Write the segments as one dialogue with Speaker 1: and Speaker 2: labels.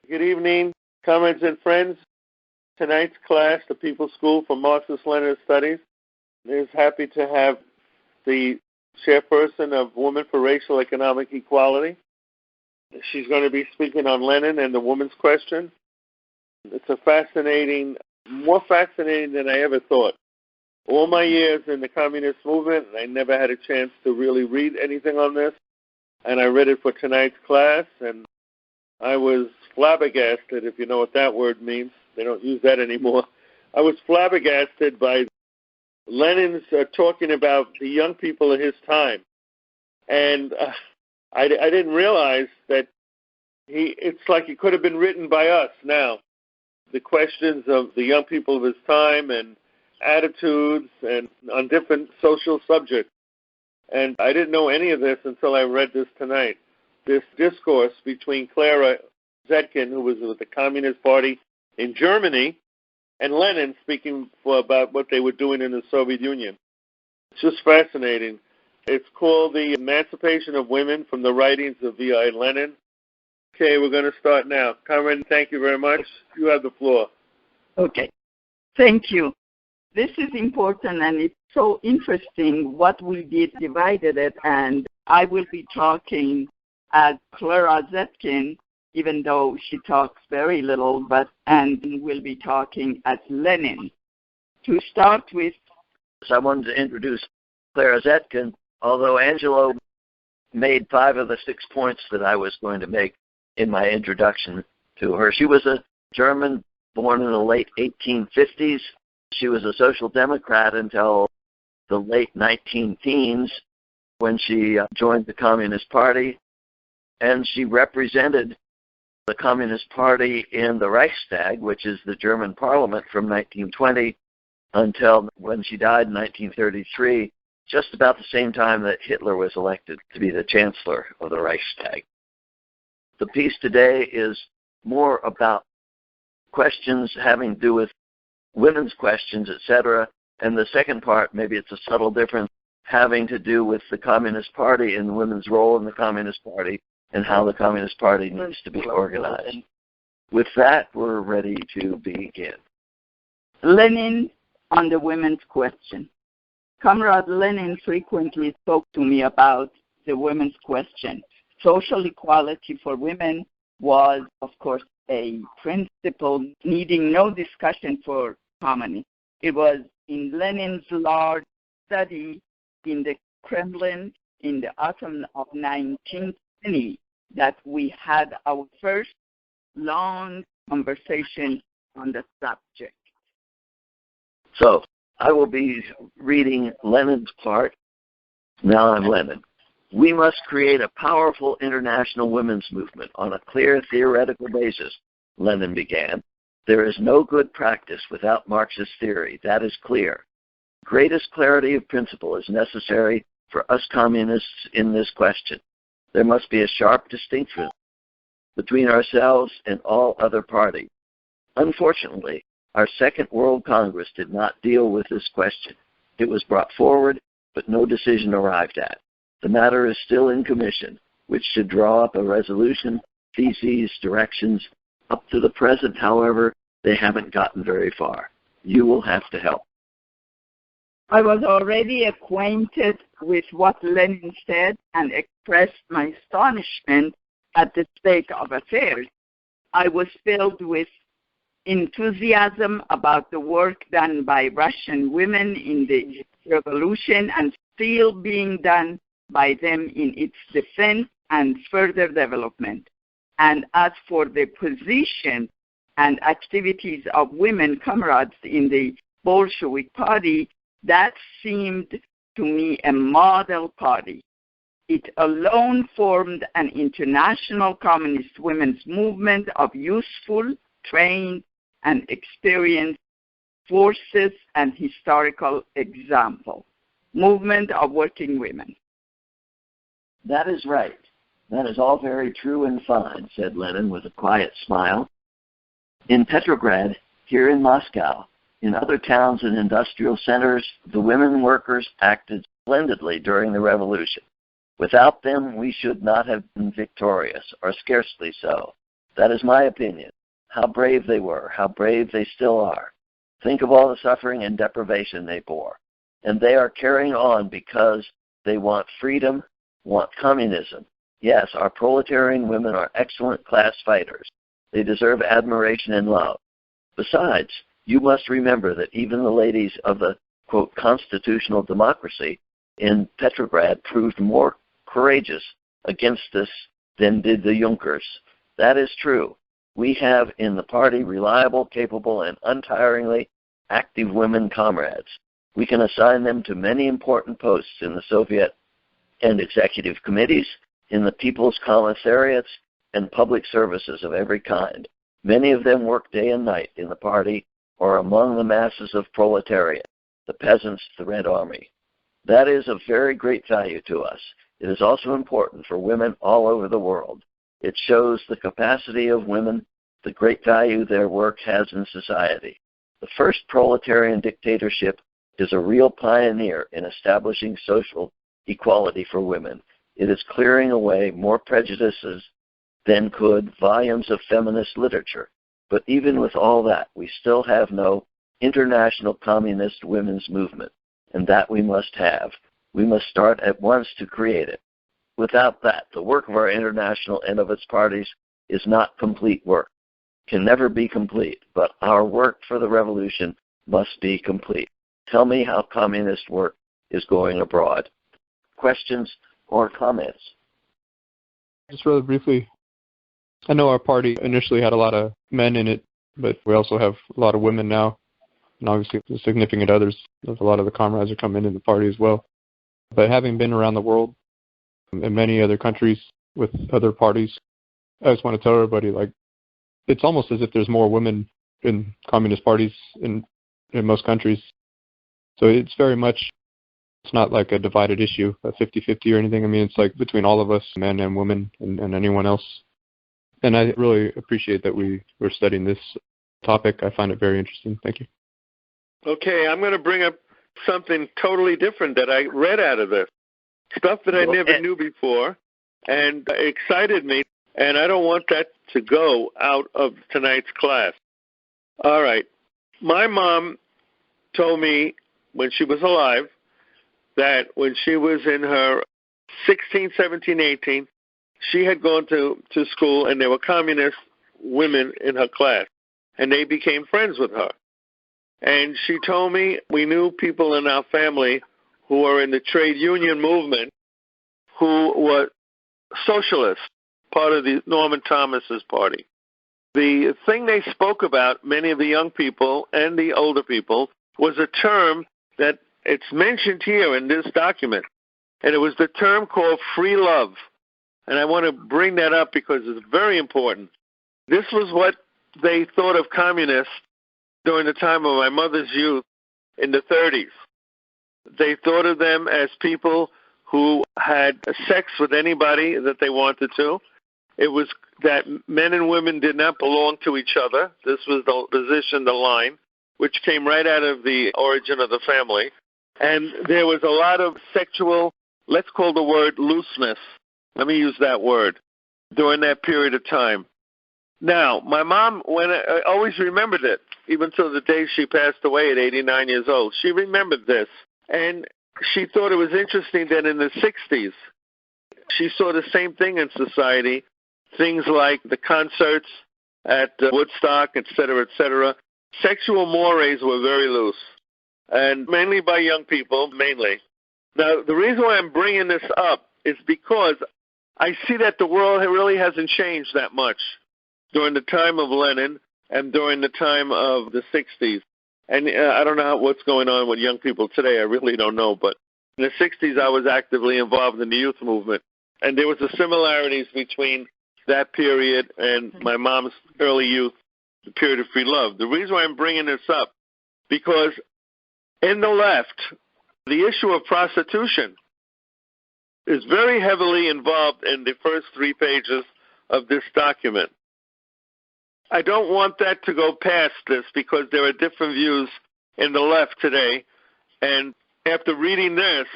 Speaker 1: Good evening, comrades and friends. Tonight's class, the People's School for Marxist-Leninist Studies, is happy to have the chairperson of Women for Racial Economic Equality. She's going to be speaking on Lenin and the woman's question. It's more fascinating than I ever thought. All my years in the communist movement, I never had a chance to really read anything on this, and I read it for tonight's class, and I was flabbergasted, if you know what that word means. They don't use that anymore. I was flabbergasted by Lenin's talking about the young people of his time. And I didn't realize that it's like it could have been written by us now. The questions of the young people of his time and attitudes and on different social subjects. And I didn't know any of this until I read this tonight. This discourse between Clara Zetkin, who was with the Communist Party in Germany, and Lenin speaking about what they were doing in the Soviet Union. It's just fascinating. It's called The Emancipation of Women from the Writings of V.I. Lenin. Okay, we're going to start now. Cameron, thank you very much. You have the floor.
Speaker 2: Okay. Thank you. This is important, and it's so interesting what we did, divided it, and I will be talking as Clara Zetkin, even though she talks very little, and will be talking as Lenin. To start with,
Speaker 3: I wanted to introduce Clara Zetkin, although Angelo made 5 of the 6 points that I was going to make in my introduction to her. She was a German born in the late 1850s. She was a social democrat until the late 19-teens when she joined the Communist Party, and she represented the Communist Party in the Reichstag, which is the German parliament, from 1920 until when she died in 1933, just about the same time that Hitler was elected to be the chancellor of the Reichstag. The piece today is more about questions having to do with women's questions, etc., and the second part, maybe it's a subtle difference, having to do with the Communist Party and women's role in the Communist Party and how the Communist Party needs to be organized. With that, we're ready to begin.
Speaker 2: Lenin on the women's question. Comrade Lenin frequently spoke to me about the women's question. Social equality for women was, of course, a principle needing no discussion for communists. It was in Lenin's large study in the Kremlin in the autumn of 1920 that we had our first long conversation on the subject.
Speaker 3: So I will be reading Lenin's part. Now I'm Lenin. We must create a powerful international women's movement on a clear theoretical basis, Lenin began. There is no good practice without Marxist theory. That is clear. Greatest clarity of principle is necessary for us communists in this question. There must be a sharp distinction between ourselves and all other parties. Unfortunately, our Second World Congress did not deal with this question. It was brought forward, but no decision arrived at. The matter is still in commission, which should draw up a resolution, theses, directions. Up to the present, however, they haven't gotten very far. You will have to help.
Speaker 2: I was already acquainted with what Lenin said and expressed my astonishment at the state of affairs. I was filled with enthusiasm about the work done by Russian women in the revolution and still being done by them in its defense and further development. And as for the position and activities of women comrades in the Bolshevik Party, that seemed to me a model party. It alone formed an international communist women's movement of useful, trained, and experienced forces and historical example. Movement of working women.
Speaker 3: That is right. That is all very true and fine, said Lenin with a quiet smile. In Petrograd, here in Moscow, in other towns and industrial centers, the women workers acted splendidly during the revolution. Without them, we should not have been victorious, or scarcely so. That is my opinion. How brave they were, how brave they still are. Think of all the suffering and deprivation they bore. And they are carrying on because they want freedom, want communism. Yes, our proletarian women are excellent class fighters. They deserve admiration and love. Besides, you must remember that even the ladies of the, quote, constitutional democracy in Petrograd proved more courageous against this than did the Junkers. That is true. We have in the party reliable, capable, and untiringly active women comrades. We can assign them to many important posts in the Soviet and executive committees, in the people's commissariats, and public services of every kind. Many of them work day and night in the party or among the masses of proletariat, the peasants, the Red Army. That is of very great value to us. It is also important for women all over the world. It shows the capacity of women, the great value their work has in society. The first proletarian dictatorship is a real pioneer in establishing social equality for women. It is clearing away more prejudices than could volumes of feminist literature. But even with all that, we still have no international communist women's movement, and that we must have. We must start at once to create it. Without that, the work of our international and of its parties is not complete work, can never be complete, but our work for the revolution must be complete. Tell me how communist work is going abroad. Questions or comments?
Speaker 4: Just really briefly, I know our party initially had a lot of men in it, but we also have a lot of women now, and obviously the significant others. A lot of the comrades are coming into the party as well. But having been around the world in many other countries with other parties, I just want to tell everybody, like, it's almost as if there's more women in communist parties in most countries. So it's very much, it's not like a divided issue, a 50-50 or anything. I mean, it's like between all of us, men and women, and anyone else. And I really appreciate that we're studying this topic. I find it very interesting. Thank you.
Speaker 1: Okay, I'm going to bring up something totally different that I read out of this. Stuff that I never knew before, and excited me, and I don't want that to go out of tonight's class. All right. My mom told me when she was alive that when she was in her 16, 17, 18, she had gone to school, and there were communist women in her class, and they became friends with her. And she told me we knew people in our family who were in the trade union movement who were socialists, part of the Norman Thomas's party. The thing they spoke about, many of the young people and the older people, was a term that it's mentioned here in this document, and it was the term called free love. And I want to bring that up because it's very important. This was what they thought of communists during the time of my mother's youth in the 30s. They thought of them as people who had sex with anybody that they wanted to. It was that men and women did not belong to each other. This was the position, the line, which came right out of the origin of the family. And there was a lot of sexual, let's call the word looseness. Let me use that word, during that period of time. Now, my mom, I always remembered it, even till the day she passed away at 89 years old. She remembered this, and she thought it was interesting that in the 60s, she saw the same thing in society, things like the concerts at Woodstock, et cetera, et cetera. Sexual mores were very loose, and mainly by young people, mainly. Now, the reason why I'm bringing this up is because I see that the world really hasn't changed that much during the time of Lenin and during the time of the 60s. And I don't know what's going on with young people today. I really don't know. But in the 60s, I was actively involved in the youth movement. And there was the similarities between that period and my mom's early youth, the period of free love. The reason why I'm bringing this up, because in the left, the issue of prostitution is very heavily involved in the first 3 pages of this document. I don't want that to go past this because there are different views in the left today. And after reading this,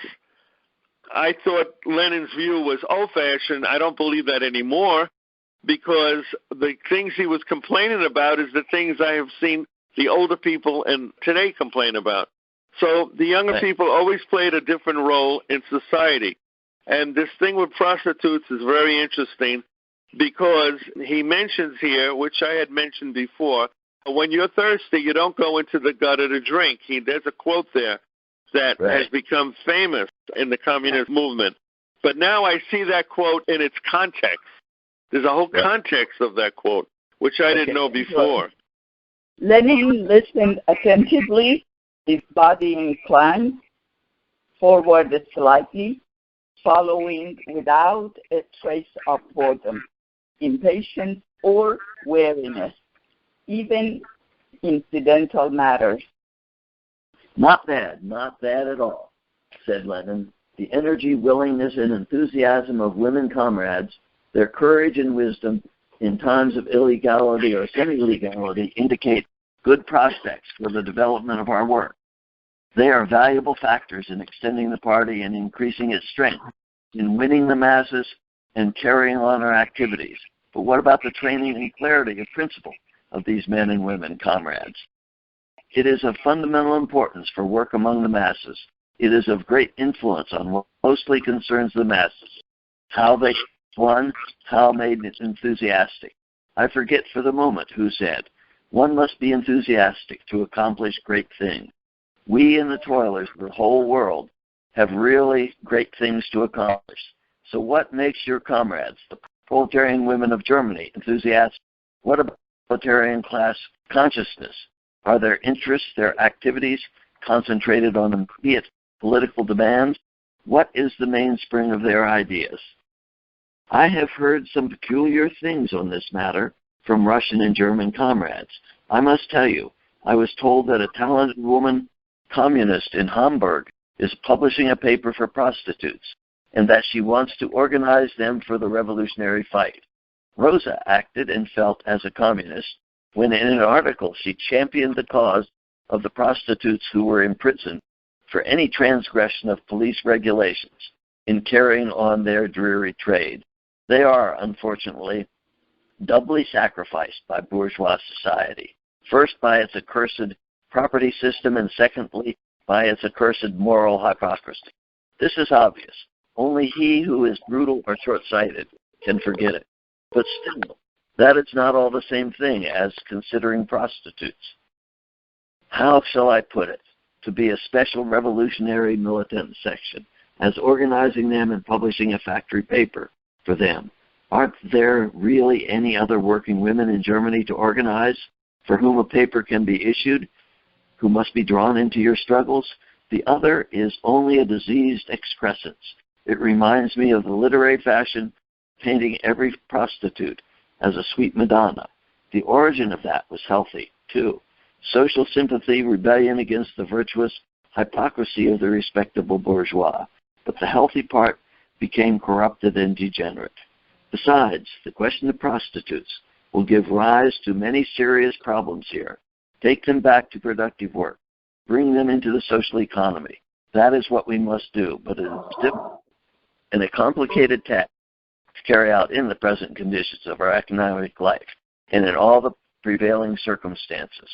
Speaker 1: I thought Lenin's view was old-fashioned. I don't believe that anymore. because the things he was complaining about is the things I have seen the older people and today complain about. So the younger people always played a different role in society. And this thing with prostitutes is very interesting because he mentions here, which I had mentioned before, when you're thirsty, you don't go into the gutter to drink. There's a quote there that has become famous in the communist movement. But now I see that quote in its context. There's a whole context of that quote, which I didn't know before.
Speaker 2: Lenin listened attentively, his body inclined, forwarded slightly, following without a trace of boredom, impatience, or weariness, even incidental matters.
Speaker 3: Not bad at all, said Lenin. The energy, willingness, and enthusiasm of women comrades, their courage and wisdom in times of illegality or semi-legality indicate good prospects for the development of our work. They are valuable factors in extending the party and increasing its strength, in winning the masses and carrying on our activities. But what about the training and clarity of principle of these men and women comrades? It is of fundamental importance for work among the masses. It is of great influence on what mostly concerns the masses. How they won, how made it enthusiastic. I forget for the moment who said, one must be enthusiastic to accomplish great things. We and the toilers of the whole world have really great things to accomplish. So what makes your comrades, the proletarian women of Germany, enthusiastic? What about proletarian class consciousness? Are their interests, their activities concentrated on immediate political demands? What is the mainspring of their ideas? I have heard some peculiar things on this matter from Russian and German comrades. I must tell you, I was told that a talented woman communist in Hamburg is publishing a paper for prostitutes, and that she wants to organize them for the revolutionary fight. Rosa acted and felt as a communist when in an article she championed the cause of the prostitutes who were imprisoned for any transgression of police regulations in carrying on their dreary trade. They are, unfortunately, doubly sacrificed by bourgeois society, first by its accursed property system and secondly by its accursed moral hypocrisy. This is obvious. Only he who is brutal or short-sighted can forget it. But still, that is not all the same thing as considering prostitutes. How shall I put it? To be a special revolutionary militant section, as organizing them and publishing a factory paper for them. Aren't there really any other working women in Germany to organize, for whom a paper can be issued, who must be drawn into your struggles? The other is only a diseased excrescence. It reminds me of the literary fashion painting every prostitute as a sweet Madonna. The origin of that was healthy, too. Social sympathy, rebellion against the virtuous hypocrisy of the respectable bourgeois. But the healthy part became corrupted and degenerate. Besides, the question of prostitutes will give rise to many serious problems here. Take them back to productive work. Bring them into the social economy. That is what we must do, but it is difficult and a complicated task to carry out in the present conditions of our economic life and in all the prevailing circumstances.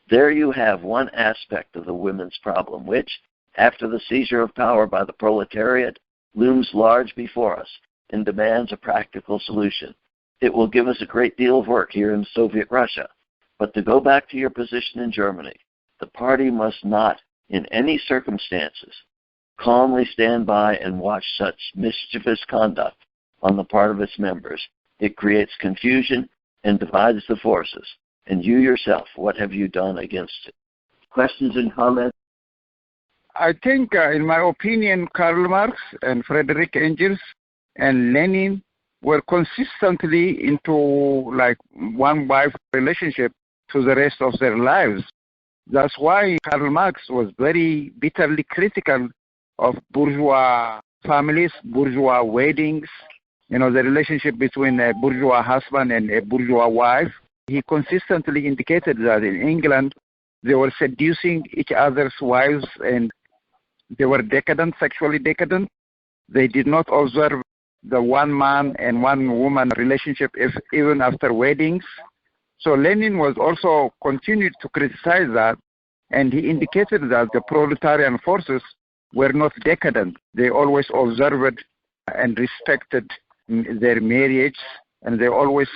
Speaker 3: There you have one aspect of the women's problem, which, after the seizure of power by the proletariat, looms large before us and demands a practical solution. It will give us a great deal of work here in Soviet Russia. But to go back to your position in Germany, the party must not, in any circumstances, calmly stand by and watch such mischievous conduct on the part of its members. It creates confusion and divides the forces. And you yourself, what have you done against it? Questions and comments?
Speaker 5: I think, in my opinion, Karl Marx and Friedrich Engels and Lenin were consistently into like one-wife relationship to the rest of their lives. That's why Karl Marx was very bitterly critical of bourgeois families, bourgeois weddings, the relationship between a bourgeois husband and a bourgeois wife. He consistently indicated that in England they were seducing each other's wives and they were decadent, sexually decadent. They did not observe the one man and one woman relationship even after weddings. So Lenin was also continued to criticize that, and he indicated that the proletarian forces were not decadent. They always observed and respected their marriage, and they always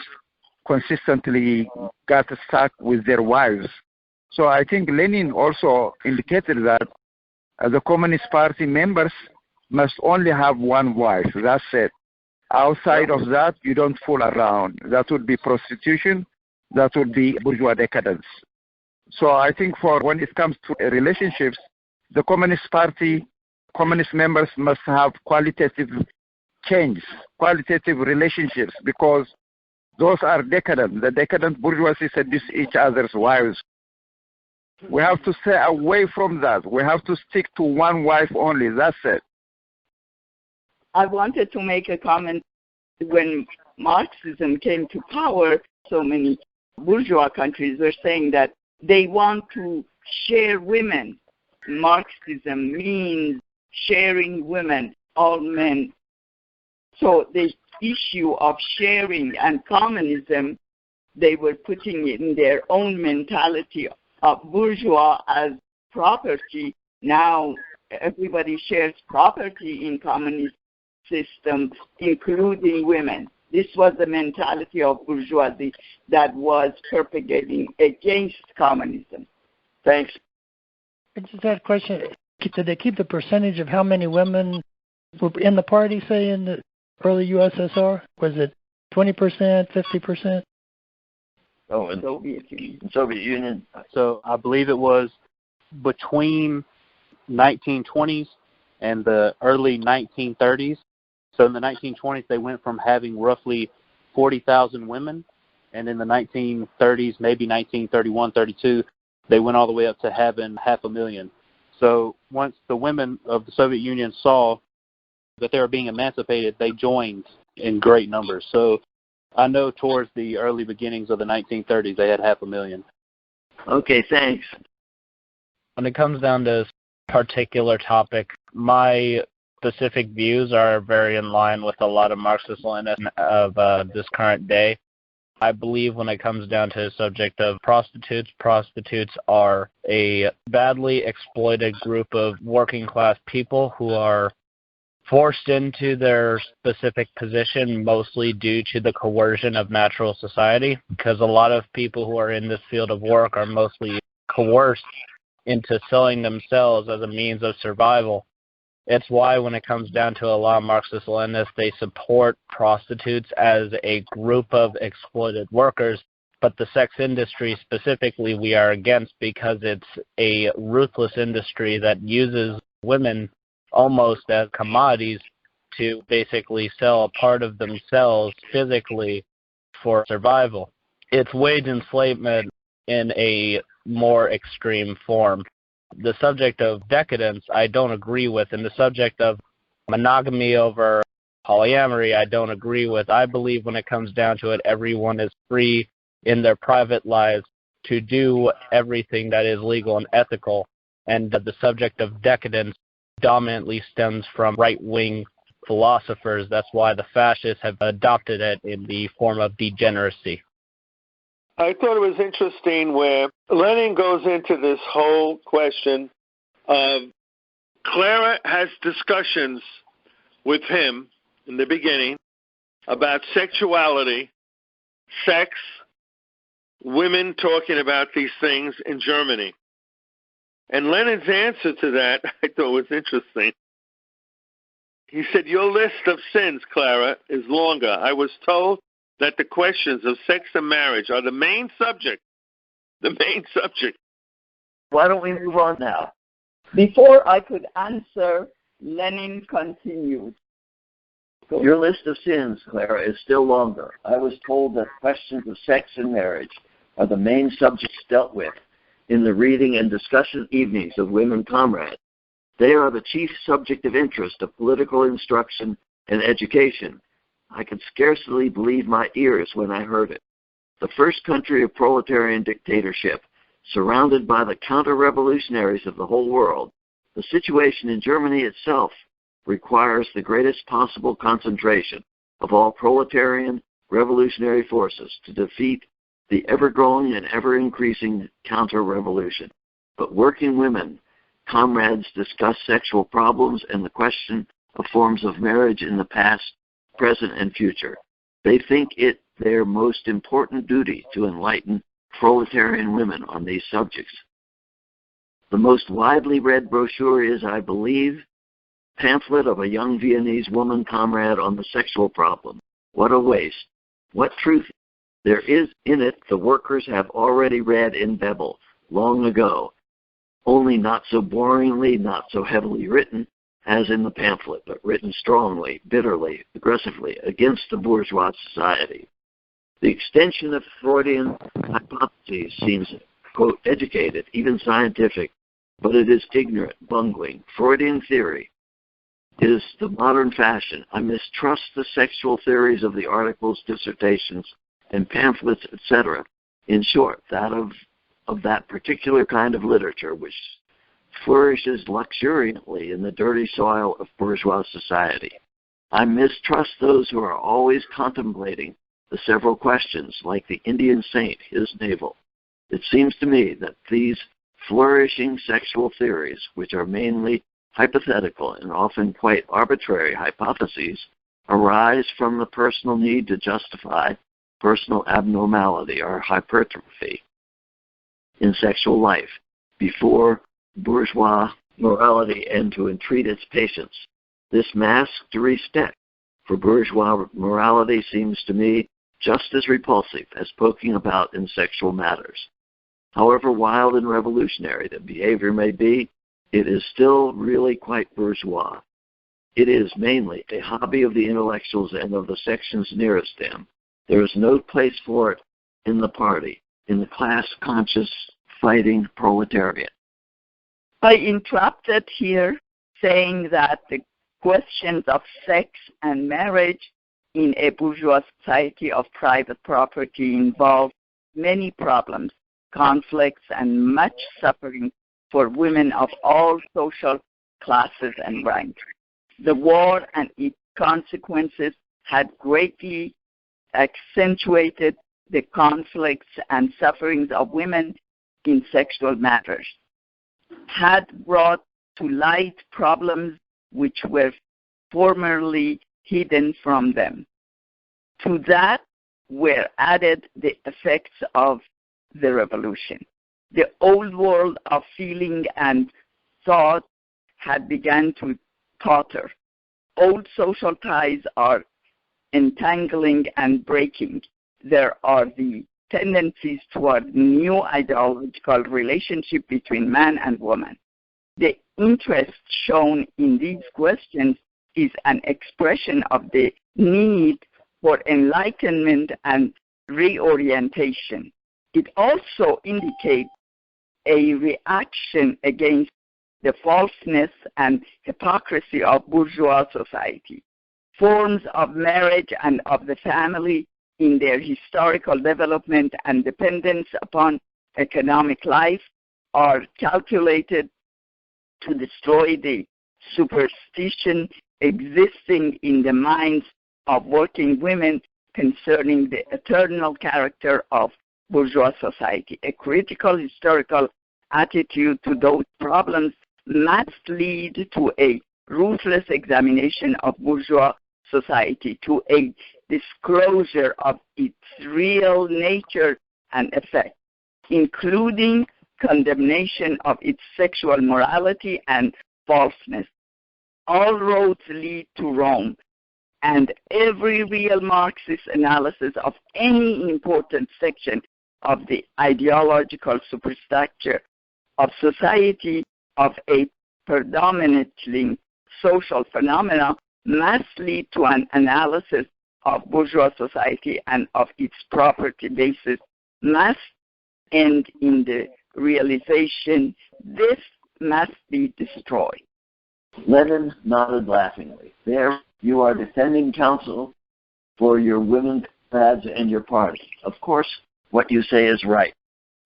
Speaker 5: consistently got stuck with their wives. So I think Lenin also indicated that the Communist Party members must only have one wife. That's it. Outside of that, you don't fool around. That would be prostitution. That would be bourgeois decadence. So I think for when it comes to relationships, the Communist Party, communist members must have qualitative change, qualitative relationships, because those are decadent. The decadent bourgeoisie seduce each other's wives. We have to stay away from that. We have to stick to one wife only. That's it.
Speaker 2: I wanted to make a comment. When Marxism came to power, so many bourgeois countries were saying that they want to share women. Marxism means sharing women, all men. So the issue of sharing and communism, they were putting in their own mentality of bourgeois as property. Now everybody shares property in communist systems, including women. This was the mentality of bourgeoisie that was propagating against communism.
Speaker 3: Thanks.
Speaker 6: I just had a question. Did they keep the percentage of how many women were in the party, say, in the early USSR? Was it 20%, 50%?
Speaker 3: Oh, in Soviet Union.
Speaker 4: So I believe it was between 1920s and the early 1930s. So in the 1920s, they went from having roughly 40,000 women, and in the 1930s, maybe 1931, 32, they went all the way up to having 500,000. So once the women of the Soviet Union saw that they were being emancipated, they joined in great numbers. So I know towards the early beginnings of the 1930s, they had 500,000.
Speaker 3: Okay, thanks.
Speaker 7: When it comes down to this particular topic, my specific views are very in line with a lot of Marxist-Leninists of this current day. I believe when it comes down to the subject of prostitutes are a badly exploited group of working-class people who are forced into their specific position mostly due to the coercion of natural society, because a lot of people who are in this field of work are mostly coerced into selling themselves as a means of survival. It's why when it comes down to a lot of Marxist-Leninists, they support prostitutes as a group of exploited workers, but the sex industry specifically we are against because it's a ruthless industry that uses women almost as commodities to basically sell a part of themselves physically for survival. It's wage enslavement in a more extreme form. The subject of decadence, I don't agree with, and the subject of monogamy over polyamory, I don't agree with. I believe when it comes down to it, everyone is free in their private lives to do everything that is legal and ethical, and the subject of decadence dominantly stems from right-wing philosophers. That's why the fascists have adopted it in the form of degeneracy.
Speaker 1: I thought it was interesting where Lenin goes into this whole question of Clara has discussions with him in the beginning about sexuality, sex, women talking about these things in Germany. And Lenin's answer to that I thought was interesting. He said, "Your list of sins, Clara, is longer. I was told that the questions of sex and marriage are the main subject. The main subject."
Speaker 3: Why don't we move on now?
Speaker 2: Before I could answer, Lenin continued.
Speaker 3: Your list of sins, Clara, is still longer. I was told that questions of sex and marriage are the main subjects dealt with in the reading and discussion evenings of women comrades. They are the chief subject of interest of political instruction and education. I could scarcely believe my ears when I heard it. The first country of proletarian dictatorship, surrounded by the counter-revolutionaries of the whole world, the situation in Germany itself requires the greatest possible concentration of all proletarian revolutionary forces to defeat the ever-growing and ever-increasing counter-revolution. But working women comrades discuss sexual problems and the question of forms of marriage in the past, present, and future. They think it their most important duty to enlighten proletarian women on these subjects. The most widely read brochure is, I believe, pamphlet of a young Viennese woman comrade on the sexual problem. What a waste. What truth there is in it the workers have already read in Bebel long ago, only not so boringly, not so heavily written as in the pamphlet, but written strongly, bitterly, aggressively against the bourgeois society. The extension of Freudian hypotheses seems, quote, educated, even scientific, but it is ignorant, bungling. Freudian theory is the modern fashion. I mistrust the sexual theories of the articles, dissertations, and pamphlets, etc. In short, that of that particular kind of literature which flourishes luxuriantly in the dirty soil of bourgeois society. I mistrust those who are always contemplating the several questions, like the Indian saint, his navel. It seems to me that these flourishing sexual theories, which are mainly hypothetical and often quite arbitrary hypotheses, arise from the personal need to justify personal abnormality or hypertrophy in sexual life before bourgeois morality and to entreat its patients. This masked respect for bourgeois morality seems to me just as repulsive as poking about in sexual matters. However wild and revolutionary the behavior may be, it is still really quite bourgeois. It is mainly a hobby of the intellectuals and of the sections nearest them. There is no place for it in the party, in the class-conscious fighting proletariat.
Speaker 2: I interrupted here saying that the questions of sex and marriage in a bourgeois society of private property involve many problems, conflicts, and much suffering for women of all social classes and ranks. The war and its consequences had greatly accentuated the conflicts and sufferings of women in sexual matters, had brought to light problems which were formerly hidden from them. To that were added the effects of the revolution. The old world of feeling and thought had begun to totter. Old social ties are entangling and breaking. There are the tendencies toward new ideological relationship between man and woman. The interest shown in these questions is an expression of the need for enlightenment and reorientation. It also indicates a reaction against the falseness and hypocrisy of bourgeois society. Forms of marriage and of the family in their historical development and dependence upon economic life are calculated to destroy the superstition existing in the minds of working women concerning the eternal character of bourgeois society. A critical historical attitude to those problems must lead to a ruthless examination of bourgeois society, to a disclosure of its real nature and effect, including condemnation of its sexual morality and falseness. All roads lead to Rome, and every real Marxist analysis of any important section of the ideological superstructure of society of a predominantly social phenomena must lead to an analysis of bourgeois society and of its property basis, must end in the realization this must be destroyed.
Speaker 3: Lenin nodded laughingly. There you are defending counsel for your women comrades and your party. Of course, what you say is right,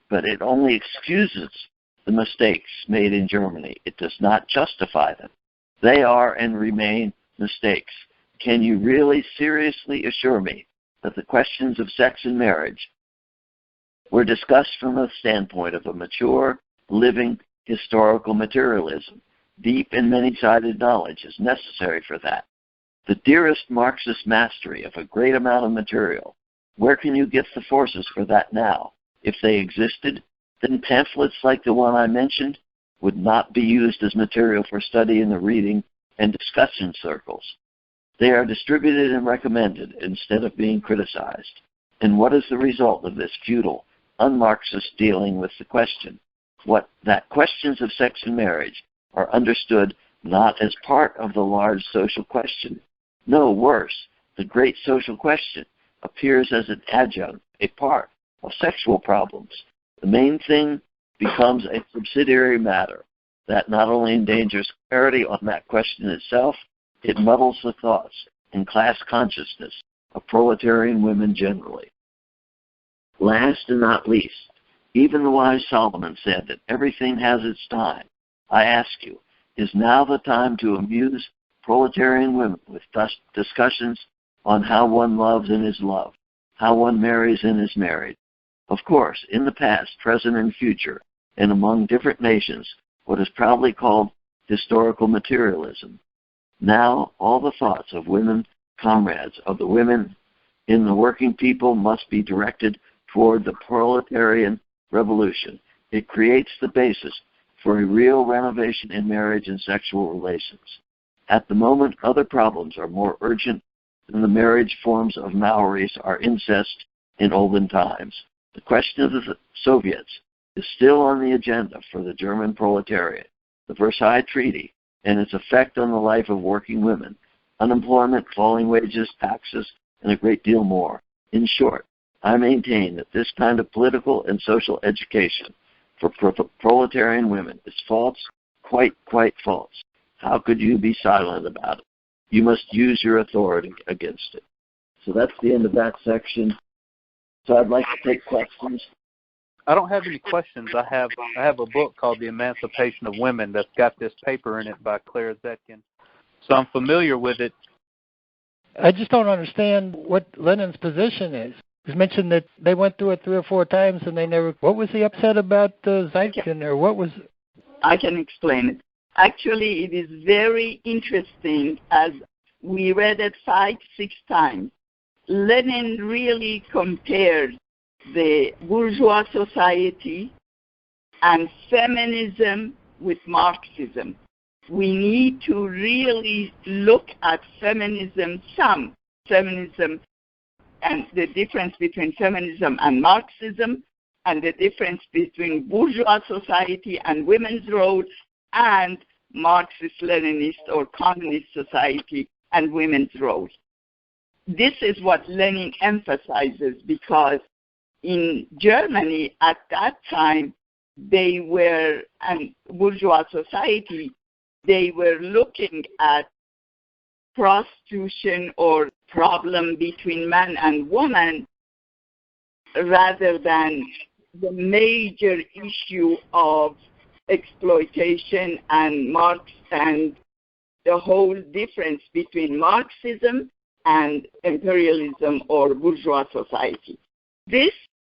Speaker 3: but it only excuses the mistakes made in Germany. It does not justify them. They are and remain mistakes. Can you really seriously assure me that the questions of sex and marriage were discussed from the standpoint of a mature, living, historical materialism? Deep and many-sided knowledge is necessary for that. The dearest Marxist mastery of a great amount of material. Where can you get the forces for that now? If they existed, then pamphlets like the one I mentioned would not be used as material for study in the reading and discussion circles. They are distributed and recommended instead of being criticized. And what is the result of this futile, un-Marxist dealing with the question? That questions of sex and marriage are understood not as part of the large social question. No, worse, the great social question appears as an adjunct, a part of sexual problems. The main thing becomes a subsidiary matter that not only endangers clarity on that question itself, it muddles the thoughts and class consciousness of proletarian women generally. Last and not least, even the wise Solomon said that everything has its time. I ask you, is now the time to amuse proletarian women with discussions on how one loves and is loved, how one marries and is married? Of course, in the past, present, and future, and among different nations, what is proudly called historical materialism. Now, all the thoughts of women, comrades of the women in the working people, must be directed toward the proletarian revolution. It creates the basis for a real renovation in marriage and sexual relations. At the moment, other problems are more urgent than the marriage forms of Maoris or incest in olden times. The question of the Soviets is still on the agenda for the German proletariat. The Versailles Treaty and its effect on the life of working women, unemployment, falling wages, taxes, and a great deal more. In short, I maintain that this kind of political and social education for proletarian women is false, quite false. How could you be silent about it? You must use your authority against it. So that's the end of that section. So I'd like to take questions.
Speaker 4: I don't have any questions. I have a book called The Emancipation of Women that's got this paper in it by Clara Zetkin. So I'm familiar with it.
Speaker 6: I just don't understand what Lenin's position is. It was mentioned that they went through it 3 or 4 times and they never... What was he upset about Zetkin, or what was...
Speaker 2: I can explain it. Actually, it is very interesting, as we read it 5, 6 times. Lenin really compared the bourgeois society and feminism with Marxism. We need to really look at feminism, some feminism, and the difference between feminism and Marxism, and the difference between bourgeois society and women's role, and Marxist-Leninist or communist society and women's role. This is what Lenin emphasizes, because in Germany at that time, they were, and bourgeois society, they were looking at prostitution or problem between man and woman rather than the major issue of exploitation and Marx and the whole difference between Marxism and imperialism or bourgeois society. This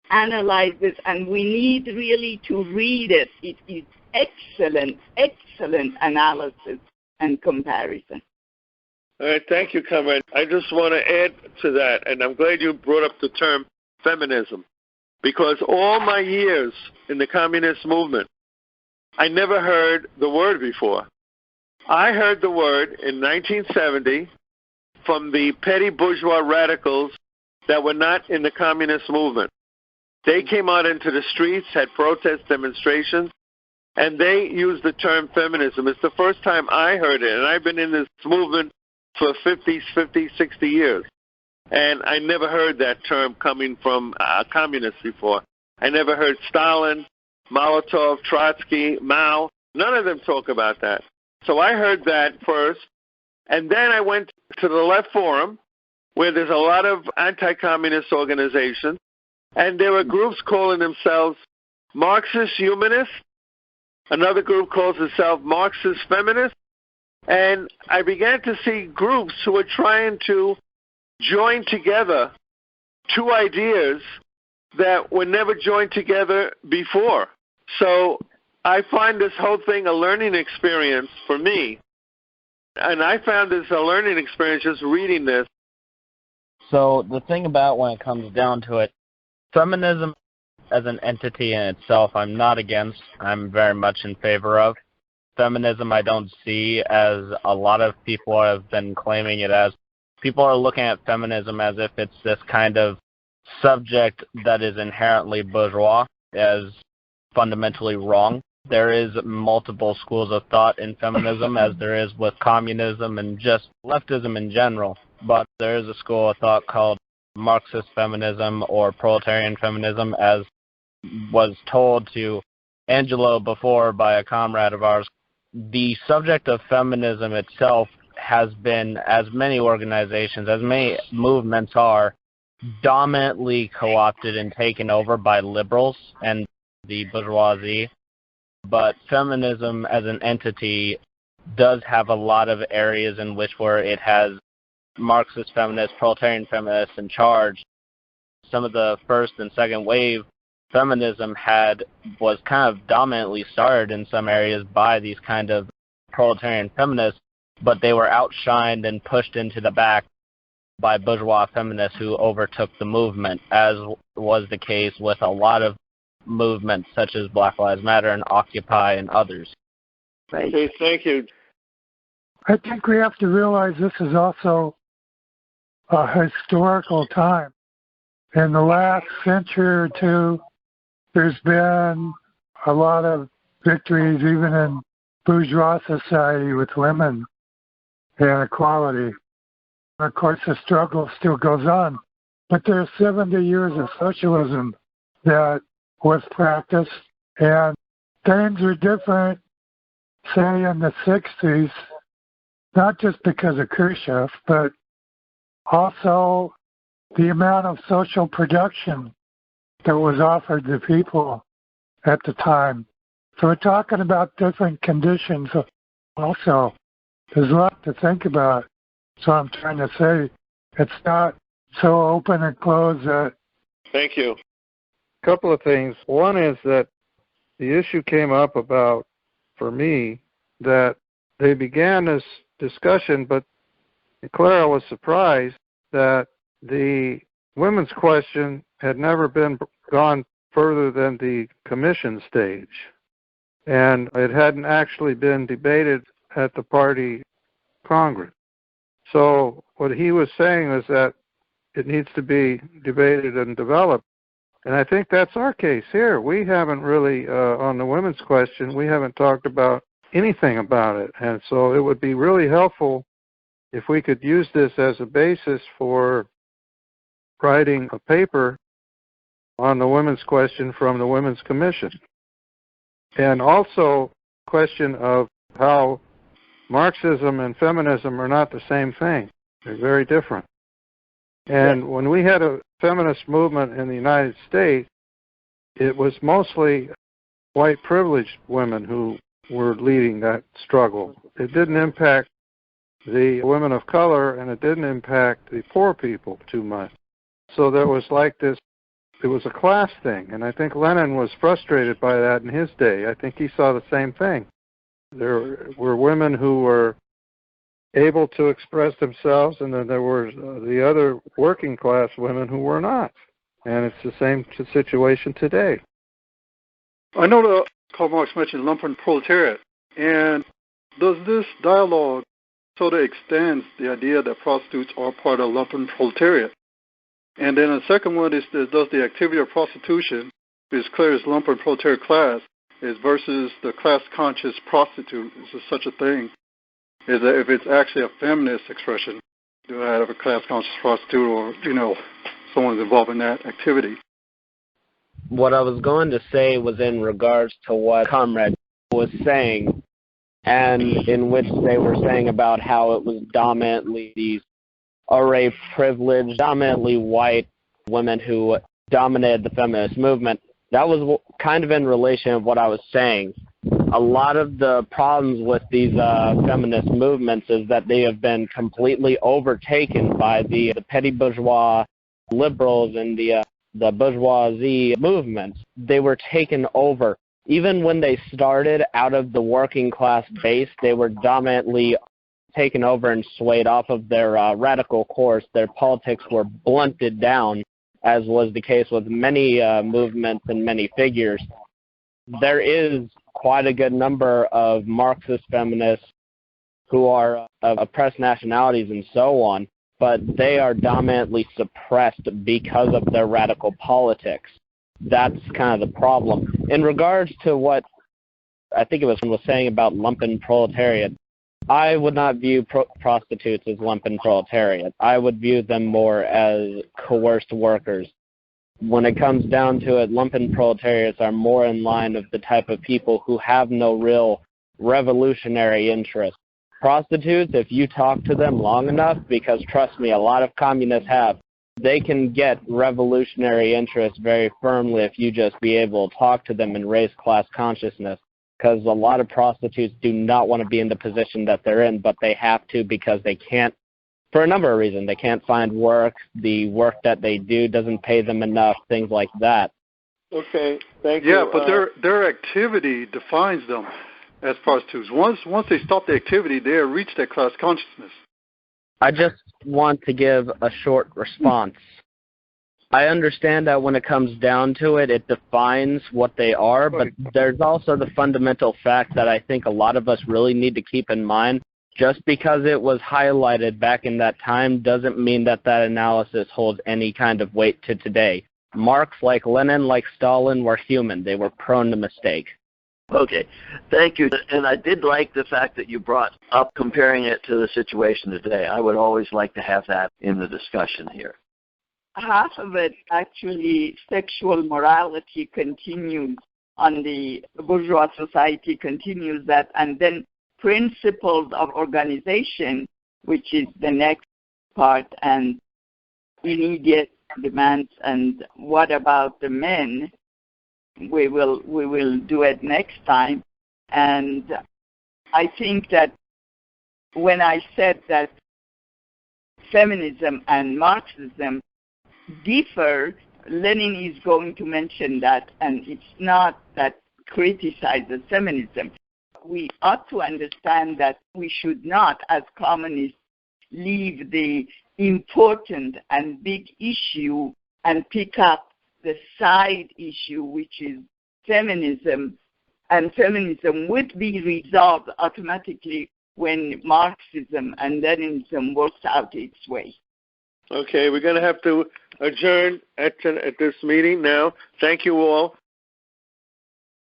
Speaker 2: analyzes, and we need really to read it. It is excellent analysis and comparison.
Speaker 1: All right, thank you, Comrade. I just want to add to that, and I'm glad you brought up the term feminism, because all my years in the communist movement, I never heard the word before. I heard the word in 1970 from the petty bourgeois radicals that were not in the communist movement. They came out into the streets, had protest demonstrations, and they used the term feminism. It's the first time I heard it, and I've been in this movement for 50, 60 years. And I never heard that term coming from communists before. I never heard Stalin, Molotov, Trotsky, Mao. None of them talk about that. So I heard that first, and then I went to the Left Forum, where there's a lot of anti-communist organizations, and there were groups calling themselves Marxist-Humanists. Another group calls itself Marxist-Feminist. And I began to see groups who were trying to join together two ideas that were never joined together before. So I find this whole thing a learning experience for me. And I found this a learning experience just reading this.
Speaker 7: So the thing about when it comes down to it, feminism as an entity in itself, I'm not against. I'm very much in favor of. Feminism I don't see as a lot of people have been claiming it as. People are looking at feminism as if it's this kind of subject that is inherently bourgeois, as fundamentally wrong. There is multiple schools of thought in feminism, as there is with communism and just leftism in general. But there is a school of thought called Marxist feminism or proletarian feminism, as was told to Angelo before by a comrade of ours. The subject of feminism itself has been, as many organizations, as many movements are, dominantly co-opted and taken over by liberals and the bourgeoisie. But feminism as an entity does have a lot of areas in which where it has Marxist feminists, proletarian feminists in charge. Some of the first and second wave feminism was kind of dominantly started in some areas by these kind of proletarian feminists, but they were outshined and pushed into the back by bourgeois feminists who overtook the movement, as was the case with a lot of movements such as Black Lives Matter and Occupy and others.
Speaker 1: Okay, thank you.
Speaker 8: I think we have to realize this is also a historical time. In the last century or two, there's been a lot of victories even in bourgeois society with women and equality. Of course, the struggle still goes on. But there's 70 years of socialism that was practiced, and things are different, say, in the 60s, not just because of Khrushchev, but also the amount of social production that was offered to people at the time. So we're talking about different conditions also. There's a lot to think about. So I'm trying to say it's not so open and closed that...
Speaker 1: Thank you.
Speaker 4: A couple of things. One is that the issue came up about, for me, that they began this discussion, but Clara was surprised that the women's question had never gone further than the commission stage. And it hadn't actually been debated at the party Congress. So what he was saying was that it needs to be debated and developed. And I think that's our case here. We haven't really, on the women's question, we haven't talked about anything about it. And so it would be really helpful if we could use this as a basis for writing a paper on the women's question from the Women's Commission. And also question of how Marxism and feminism are not the same thing. They're very different. And when we had a feminist movement in the United States, it was mostly white privileged women who were leading that struggle. It didn't impact the women of color, and it didn't impact the poor people too much. So there was like this, it was a class thing, and I think Lenin was frustrated by that in his day. I think he saw the same thing. There were women who were able to express themselves, and then there were the other working class women who were not. And it's the same situation today.
Speaker 9: I know that Karl Marx mentioned lumpen proletariat, and does this dialogue sort of extends the idea that prostitutes are part of lumpen proletariat? And then the second one is, does the activity of prostitution, is clear as lumpen proletariat class, is versus the class-conscious prostitute, is there such a thing? Is that if it's actually a feminist expression, do I have a class-conscious prostitute or, someone's involved in that activity?
Speaker 7: What I was going to say was in regards to what Comrade was saying, and in which they were saying about how it was dominantly these array privileged, dominantly white women who dominated the feminist movement. That was kind of in relation of what I was saying. a lot of the problems with these feminist movements is that they have been completely overtaken by the petty bourgeois liberals and the bourgeoisie movements. They were taken over. Even when they started out of the working class base, they were dominantly taken over and swayed off of their radical course. Their politics were blunted down, as was the case with many movements and many figures. There is quite a good number of Marxist feminists who are of oppressed nationalities and so on, but they are dominantly suppressed because of their radical politics. That's kind of the problem. In regards to what I think it was saying about lumpen proletariat, I would not view prostitutes as lumpen proletariat. I would view them more as coerced workers. When it comes down to it, lumpen proletariats are more in line of the type of people who have no real revolutionary interest. Prostitutes, if you talk to them long enough, because trust me, a lot of communists have, they can get revolutionary interest very firmly if you just be able to talk to them and raise class consciousness. Because a lot of prostitutes do not want to be in the position that they're in, but they have to because they can't, for a number of reasons. They can't find work. The work that they do doesn't pay them enough, things like that.
Speaker 1: Okay, thank you.
Speaker 9: Yeah, but their activity defines them as prostitutes. Once they stop the activity, they have reached that class consciousness.
Speaker 7: I just want to give a short response. I understand that when it comes down to it, it defines what they are, but there's also the fundamental fact that I think a lot of us really need to keep in mind. Just because it was highlighted back in that time doesn't mean that that analysis holds any kind of weight to today. Marx, like Lenin, like Stalin, were human. They were prone to mistake.
Speaker 3: Okay, thank you. And I did like the fact that you brought up comparing it to the situation today. I would always like to have that in the discussion here.
Speaker 2: Half of it, actually, sexual morality continues on the bourgeois society, continues that, and then principles of organization, which is the next part, and immediate demands, and what about the men? We will do it next time. And I think that when I said that feminism and Marxism differ, Lenin is going to mention that, and it's not that criticizes feminism. We ought to understand that we should not, as communists, leave the important and big issue and pick up the side issue, which is feminism, and feminism would be resolved automatically when Marxism and Leninism works out its way.
Speaker 1: Okay, we're going to have to adjourn at this meeting now. Thank you all.